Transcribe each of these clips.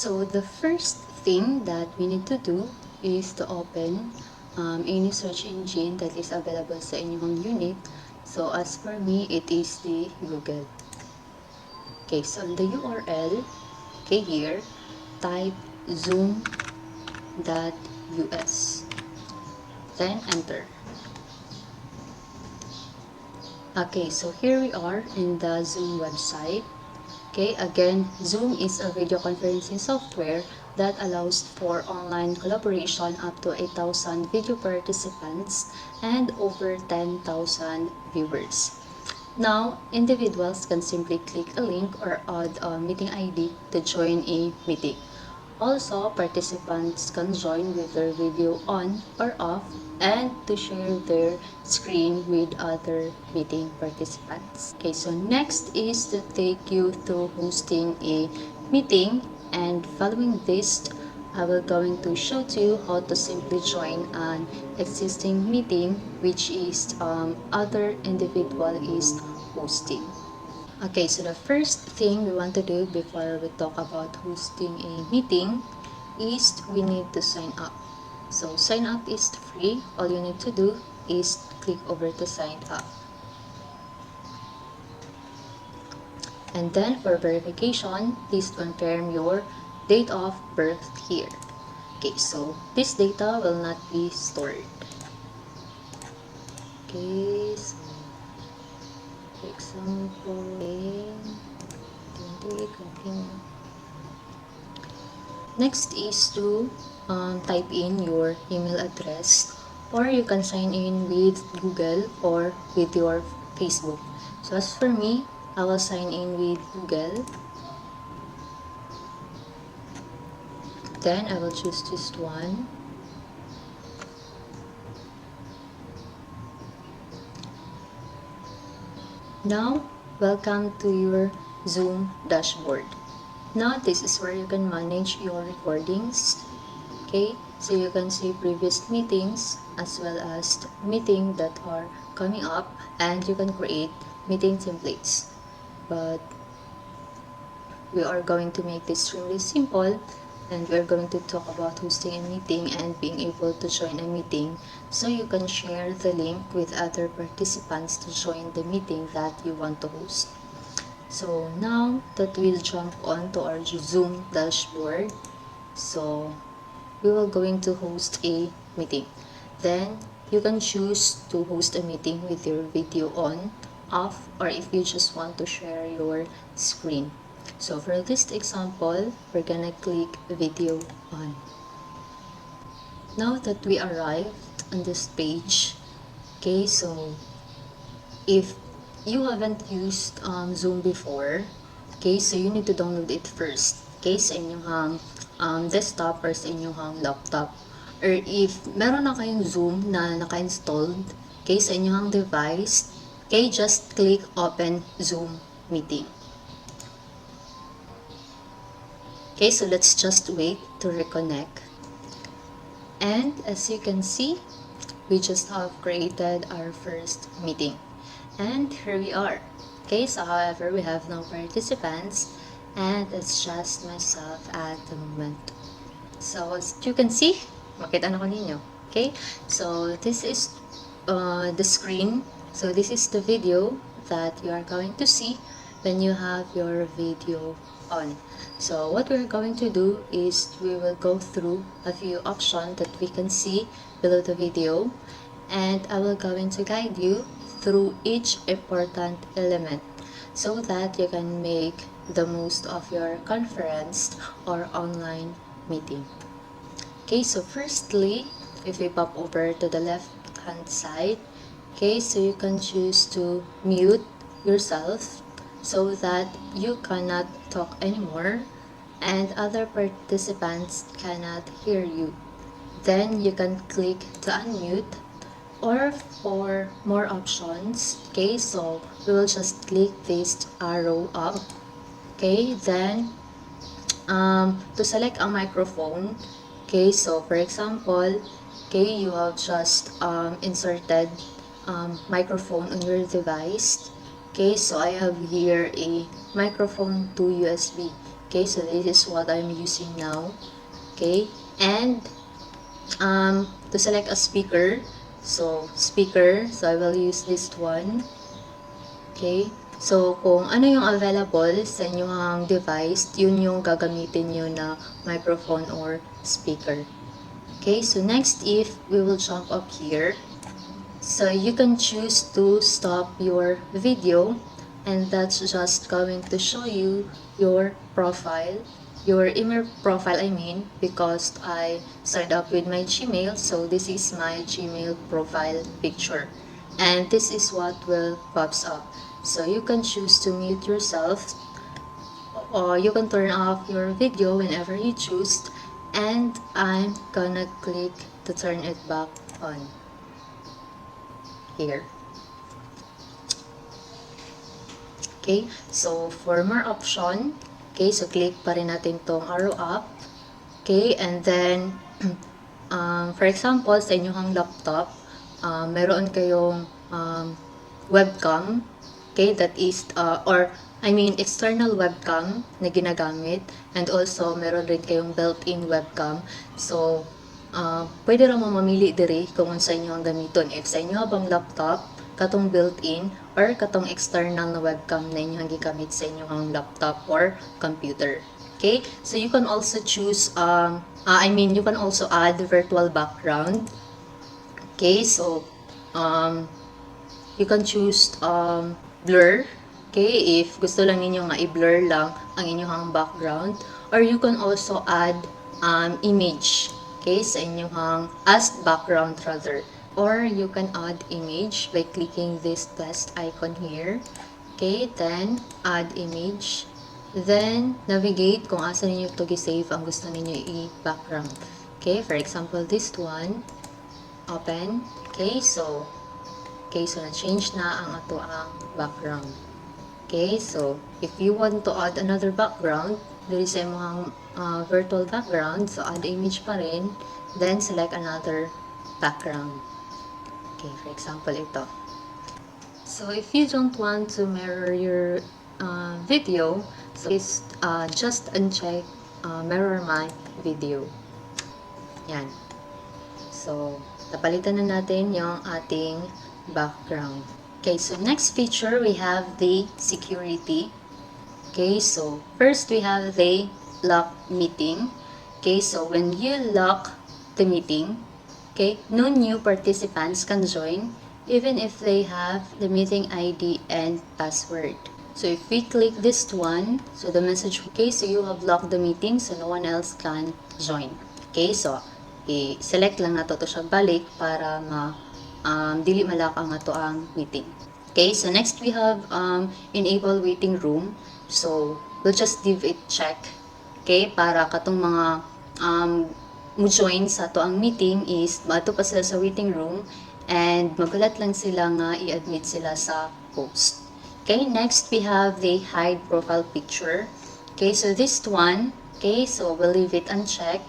So the first thing that we need to do is to open any search engine that is available sa inyong unit. So as for me, it is the Google. Okay, so the URL, okay, here, type zoom.us, then enter. Okay, so here we are in the Zoom website. Okay, again, Zoom is a video conferencing software that allows for online collaboration up to 8,000 video participants and over 10,000 viewers. Now, individuals can simply click a link or add a meeting ID to join a meeting. Also, participants can join with their video on or off and to share their screen with other meeting participants. Okay, so next is to take you through hosting a meeting, and following this, I will going to show to you how to simply join an existing meeting which is other individual is hosting. Okay, so the first thing we want to do before we talk about hosting a meeting is we need to sign up. So sign up is free. All you need to do is click over to sign up. And then for verification, please confirm your date of birth here. Okay, so this data will not be stored. Okay, so for example, continue. Next is to type in your email address, or you can sign in with Google or with your Facebook. So as for me, I will sign in with Google. Then I will choose this one. Now, welcome to your Zoom dashboard. Now, this is where you can manage your recordings. Okay, so you can see previous meetings as well as meetings that are coming up, and you can create meeting templates. But we are going to make this really simple, and we're going to talk about hosting a meeting and being able to join a meeting, so you can share the link with other participants to join the meeting that you want to host. So now that we'll jump on to our Zoom dashboard, so we will going to host a meeting. Then you can choose to host a meeting with your video on, off, or if you just want to share your screen. So for this example, we're gonna click video on. Now that we arrived on this page, okay, so if you haven't used Zoom before, okay, so you need to download it first, okay, sa inyong desktop or sa inyong laptop. Or if meron na kayong Zoom na naka-installed, okay, sa inyong device, okay, just click open Zoom meeting. Okay, so let's just wait to reconnect. And as you can see, we just have created our first meeting. And here we are. Okay, so however, we have no participants, and it's just myself at the moment. So as you can see, makita na ko ninyo. Okay, so this is the screen. So this is the video that you are going to see when you have your video on. So what we're going to do is we will go through a few options that we can see below the video, and I will going to guide you through each important element so that you can make the most of your conference or online meeting. Okay, so firstly, if we pop over to the left hand side, okay, so you can choose to mute yourself so that you cannot talk anymore and other participants cannot hear you. Then you can click to unmute, or for more options, okay, so we will just click this arrow up. Okay, then to select a microphone, okay, so for example, okay, you have just inserted microphone on your device. Okay, so I have here a microphone to USB. Okay, so this is what I'm using now. Okay, and to select a speaker, so I will use this one. Okay, so kung ano yung available sa inyong device, yun yung gagamitin nyo na microphone or speaker. Okay, so next, if we will jump up here, so you can choose to stop your video, and that's just going to show you your profile, your email profile, I mean, because I signed up with my Gmail, so this is my Gmail profile picture, and this is what will pops up. So you can choose to mute yourself, or you can turn off your video whenever you choose, and I'm gonna click to turn it back on here. Okay, so for more option, okay, so click pa rin natin tong arrow up. Okay, and then for example, sa inyong laptop, meron kayong webcam, okay, that is or I mean external webcam na ginagamit, and also meron rin kayong built-in webcam. So pwede ra mo mamili diri kung unsa inyo ang gamiton, if sa inyo bang laptop katong built-in or katong external na webcam na inyong gigamit sa inyong laptop or computer. Okay, so you can also choose you can also add virtual background. Okay, so you can choose blur. Okay, if gusto lang ninyo nga i-blur lang ang inyong background, or you can also add image, okay, sa inyong as background rather, or you can add image by clicking this plus icon here. Okay, then add image, then navigate kung asa ninyo to gi-save ang gusto ninyo i-background. Okay, for example this one, open. Okay, so na-change na ang ato ang background. Okay, so if you want to add another background, there is a virtual background, so add image pa rin, then select another background. Okay, for example ito. So if you don't want to mirror your video, so just uncheck mirror my video. Yan. So napalitan na natin yung ating background. Okay, so next feature we have the security. Okay, so first we have the lock meeting. Okay, so when you lock the meeting, okay, no new participants can join even if they have the meeting ID and password. So if we click this one, so the message, okay, so you have locked the meeting so no one else can join. Okay, so i-select lang nato to siya balik para dili malak ang ato ang meeting. Okay, so next we have enable waiting room. So we'll just give it check. Okay, para katong mga mo join sa ato ang meeting is maato pa sila sa waiting room, and magulat lang sila nga i-admit sila sa host. Okay, next we have the hide profile picture. Okay, so this one, okay, so we'll leave it unchecked.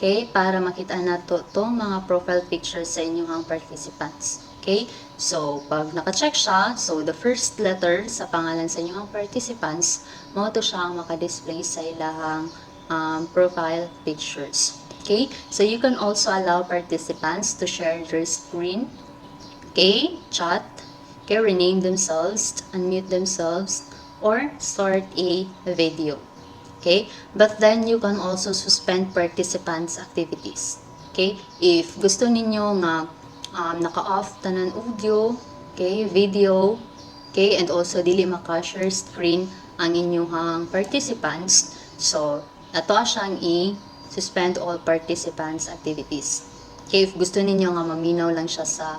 Okay, para makita nato tong mga profile pictures sa inyong participants. Okay, so pag naka-check siya, so the first letter sa pangalan sa inyong participants, mo to siya ang maka-display sa ilahang profile pictures. Okay, so you can also allow participants to share their screen, okay, chat, okay, rename themselves, unmute themselves, or start a video. Okay, but then you can also suspend participants' activities. Okay, if gusto ninyo nga naka-off tanan audio, okay, video, okay, and also dili maka-share screen ang inyong participants, so ato siyang i-suspend all participants' activities. Okay, if gusto ninyo nga maminaw lang siya sa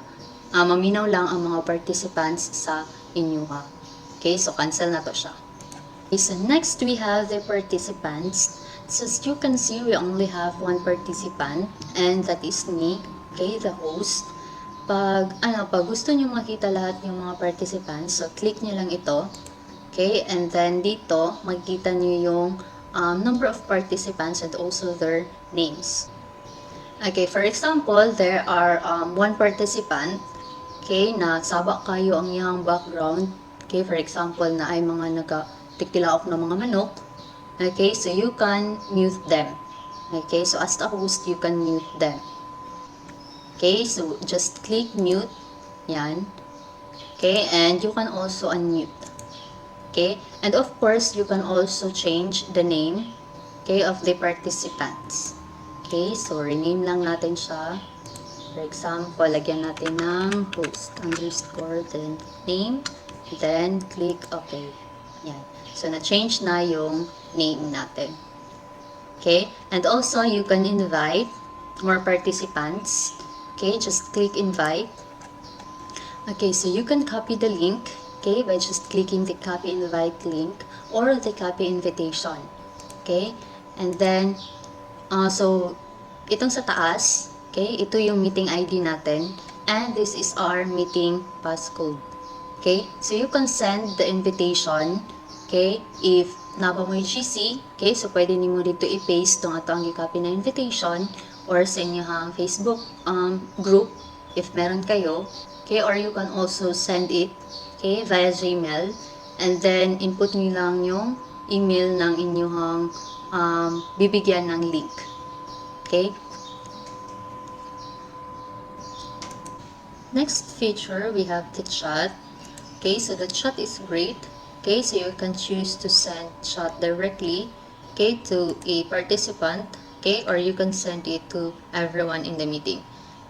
maminaw lang ang mga participants sa inyo okay, so cancel na to siya. Okay, so next we have the participants. So as you can see, we only have one participant, and that is me, okay, the host. Pag gusto nyo makita lahat yung mga participants, so click nyo lang ito, okay, and then dito makikita nyo yung number of participants and also their names. Okay, for example, there are one participant, okay, na sabak kayo ang iyang background, okay, for example, na ay mga nagtiklaok ng mga manok, Okay, so you can mute them. Okay, so as the host, you can mute them. Okay, so just click mute. Yan. Okay, and you can also unmute. Okay, and of course, you can also change the name, okay, of the participants. Okay, so rename lang natin siya. For example, lagyan natin ng host underscore then name, then click OK. Yan. So, na-change na yung name natin. Okay, and also you can invite more participants. Okay, just click invite. Okay, so you can copy the link, okay, by just clicking the copy invite link or the copy invitation. Okay, and then so itong sa taas, okay, ito yung meeting ID natin, and this is our meeting passcode. Okay, so you can send the invitation, okay, if napa mo yung GC, okay, so pwede nimo dito i-paste itong atong i-copy na invitation or sa inyong Facebook group if meron kayo, okay, or you can also send it, okay, via Gmail, and then input nyo lang yung email ng inyong bibigyan ng link. Okay. Next feature, we have the chat. Okay, so the chat is great. Okay, so you can choose to send chat directly, okay, to a participant, okay, or you can send it to everyone in the meeting.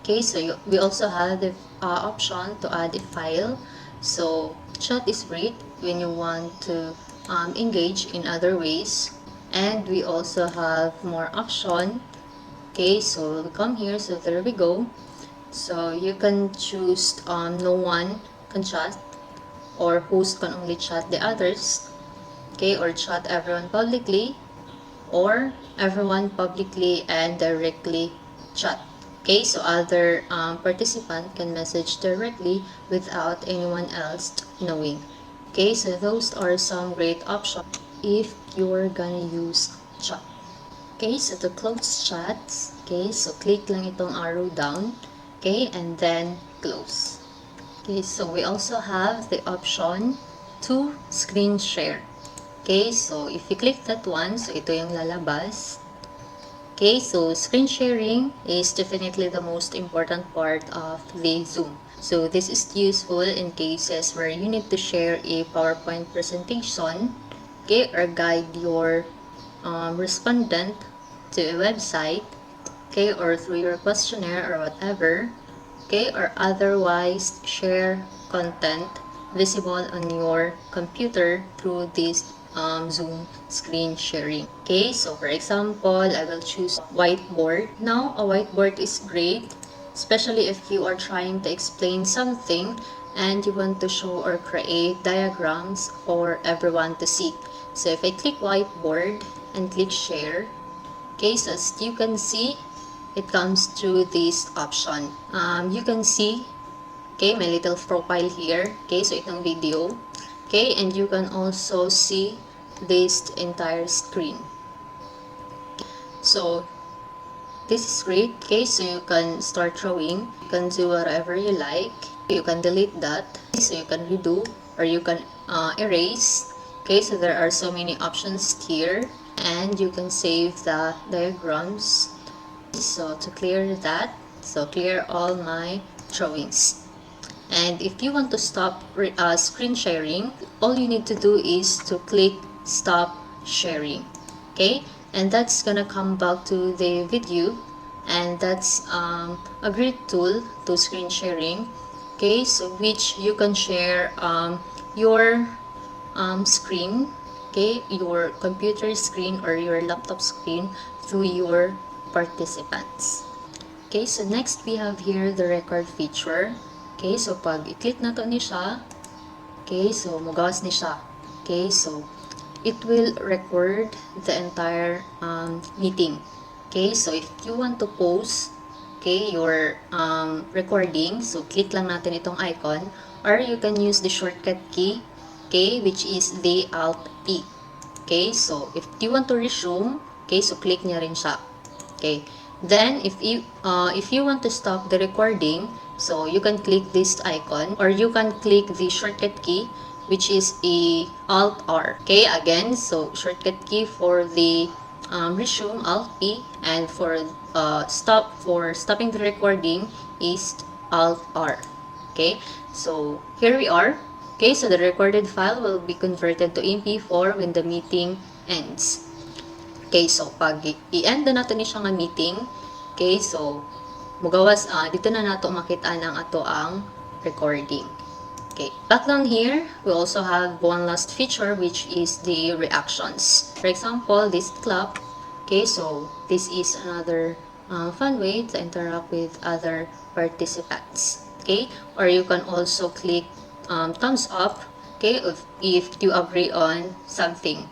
Okay, so we also have the option to add a file. So chat is great when you want to engage in other ways, and we also have more option. Okay, so we come here, so there we go. So you can choose no one can chat, or host can only chat the others, okay, or chat everyone publicly, or everyone publicly and directly chat. Okay, so other participant can message directly without anyone else knowing. Okay, so those are some great options if you're gonna use chat. Okay, so to close chats, okay, so click lang itong arrow down, okay, and then close. Okay, so we also have the option to screen share. Okay, so if you click that one, so ito yung lalabas. Okay, so screen sharing is definitely the most important part of the Zoom. So this is useful in cases where you need to share a PowerPoint presentation, okay, or guide your respondent to a website, okay, or through your questionnaire or whatever, okay, or otherwise share content visible on your computer through this Zoom screen sharing. Okay, so for example, I will choose whiteboard. Now, a whiteboard is great, especially if you are trying to explain something and you want to show or create diagrams for everyone to see. So if I click whiteboard and click share, okay, so as you can see, it comes through this option. You can see, okay, my little profile here. Okay, so itong video. Okay, and you can also see this entire screen. So this is great. Okay, so you can start drawing. You can do whatever you like. You can delete that. So you can redo or you can erase. Okay, so there are so many options here, and you can save the diagrams. So to clear that, so clear all my drawings. And if you want to stop screen sharing, all you need to do is to click stop sharing. Okay, and that's gonna come back to the video, and that's a great tool to screen sharing. Okay, so which you can share your screen, okay, your computer screen or your laptop screen through your participants. Okay, so next we have here the record feature. Okay, so pag i-click na to ni siya, okay, so mugawas ni siya. Okay, so it will record the entire meeting. Okay, so if you want to pause, okay, your recording, so click lang natin itong icon, or you can use the shortcut key, okay, which is the Alt P. Okay, so if you want to resume, okay, so click niya rin siya. Okay, then if you want to stop the recording, so you can click this icon or you can click the shortcut key which is a Alt R. Okay, again, so shortcut key for the resume, Alt P, and for stopping the recording is Alt R. Okay, so here we are. Okay, so the recorded file will be converted to MP4 when the meeting ends. Okay, so pag i-end na nato ni siya nga meeting, okay, so mugawas dito na nato makita ang ato ang recording. Okay, back down here, we also have one last feature, which is the reactions. For example, this clap. Okay, so this is another fun way to interact with other participants. Okay, or you can also click thumbs up. Okay, if you agree on something.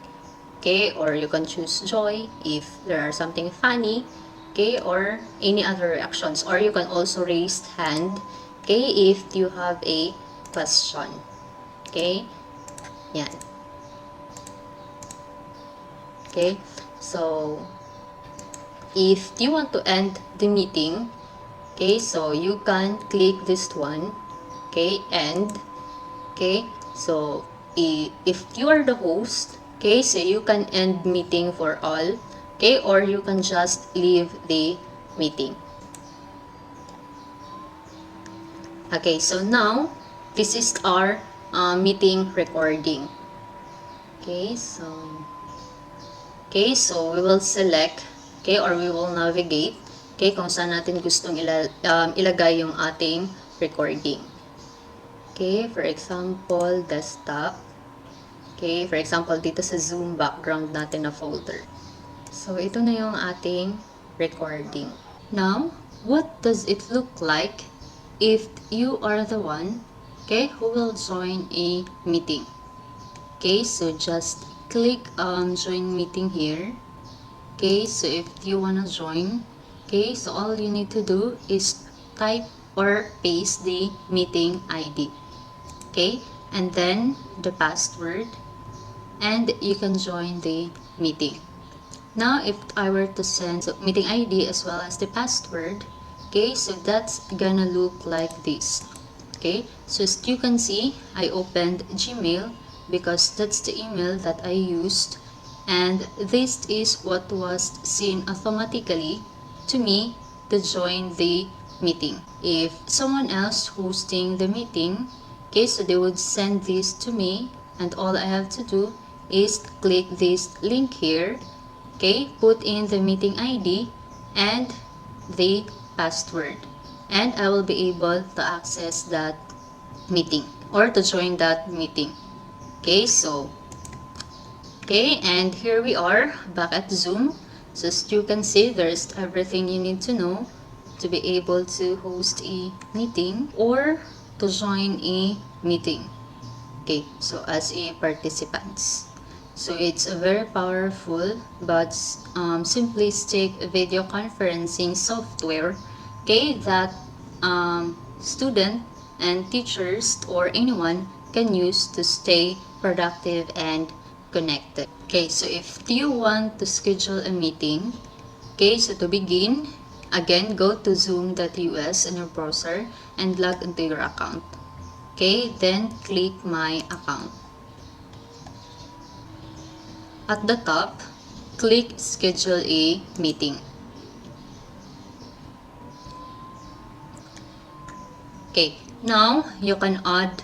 Okay, or you can choose joy if there are something funny. Okay, or any other reactions, or you can also raise hand. Okay, if you have a question. Okay? Yan. Okay? So, if you want to end the meeting, okay, so you can click this one. Okay? End. Okay? So, if you are the host, okay, so you can end meeting for all. Okay? Or you can just leave the meeting. Okay, so now, this is our meeting recording. Okay, so we will select, okay, or we will navigate, okay, kung saan natin gustong ilagay yung ating recording. Okay, for example, desktop. Okay, for example, dito sa Zoom background natin na folder. So, ito na yung ating recording. Now, what does it look like if you are the one, okay, who will join a meeting? Okay, so just click on join meeting here. Okay, so if you wanna join, okay, so all you need to do is type or paste the meeting ID. Okay, and then the password, and you can join the meeting. Now, if I were to send meeting ID as well as the password, okay, so that's gonna look like this. Okay, so as you can see, I opened Gmail because that's the email that I used, and this is what was seen automatically to me to join the meeting. If someone else hosting the meeting, okay, so they would send this to me, and all I have to do is click this link here, okay, put in the meeting ID and the password, and I will be able to access that meeting or to join that meeting. Okay, so and here we are back at Zoom. So as you can see, there's everything you need to know to be able to host a meeting or to join a meeting. Okay, so as a participants. So it's a very powerful but simplistic video conferencing software, okay, that student and teachers or anyone can use to stay productive and connected. Okay, so if you want to schedule a meeting, okay, so to begin, again, go to zoom.us in your browser and log into your account. Okay, then click my account. At the top, click schedule a meeting. Okay, now you can add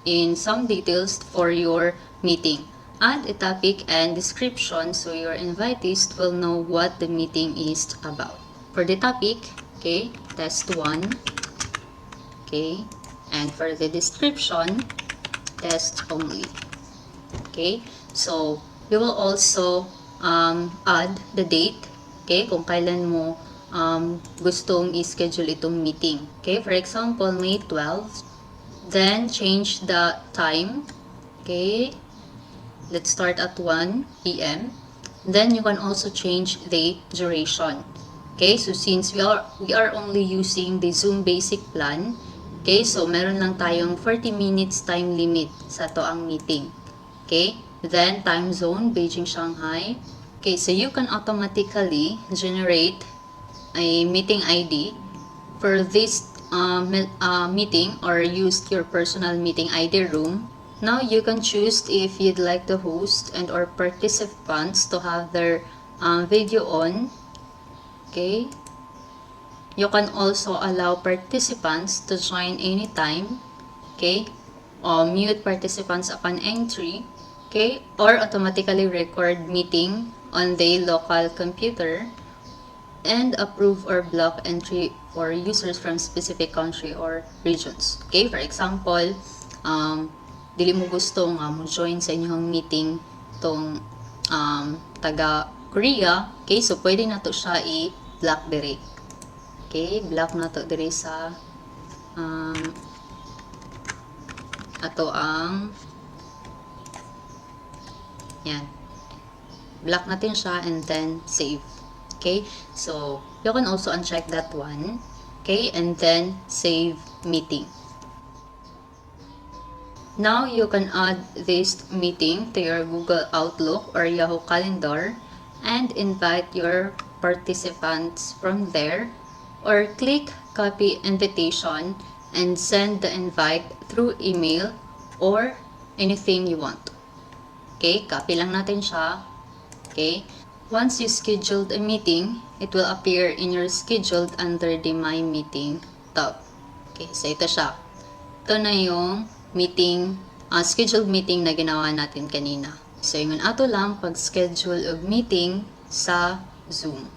in some details for your meeting. Add a topic and description so your invitees will know what the meeting is about. For the topic, okay, test 1. Okay, and for the description, test only. Okay, so you will also add the date, okay, kung kailan mo gustong i-schedule itong meeting. Okay, for example, May 12. Then change the time. Okay, let's start at 1 p.m. Then you can also change the duration. Okay, so since we are only using the Zoom basic plan, okay, so meron lang tayong 40 minutes time limit sa to ang meeting. Okay, then time zone, Beijing, Shanghai. Okay, so you can automatically generate a meeting ID for this meeting, or use your personal meeting ID room. Now you can choose if you'd like the host and or participants to have their video on. Okay. You can also allow participants to join anytime. Okay. Or mute participants upon entry. Okay. Or automatically record meeting on the local computer. And approve or block entry for users from specific country or regions. Okay, for example, dili mo gusto nga mo join sa inyong meeting tong taga Korea, okay, so pwede na to siya i-block diri. Okay, block na to diri sa ato ang yan. Block natin siya and then save. Okay, so you can also uncheck that one. Okay, and then save meeting. Now you can add this meeting to your Google Outlook or Yahoo Calendar and invite your participants from there, or click copy invitation and send the invite through email or anything you want. Okay, copy lang natin siya. Okay. Once you scheduled a meeting, it will appear in your scheduled under the My Meeting tab. Okay, so ito siya. Ito na yung meeting, scheduled meeting na ginawa natin kanina. So, yung ato lang pag-schedule of meeting sa Zoom.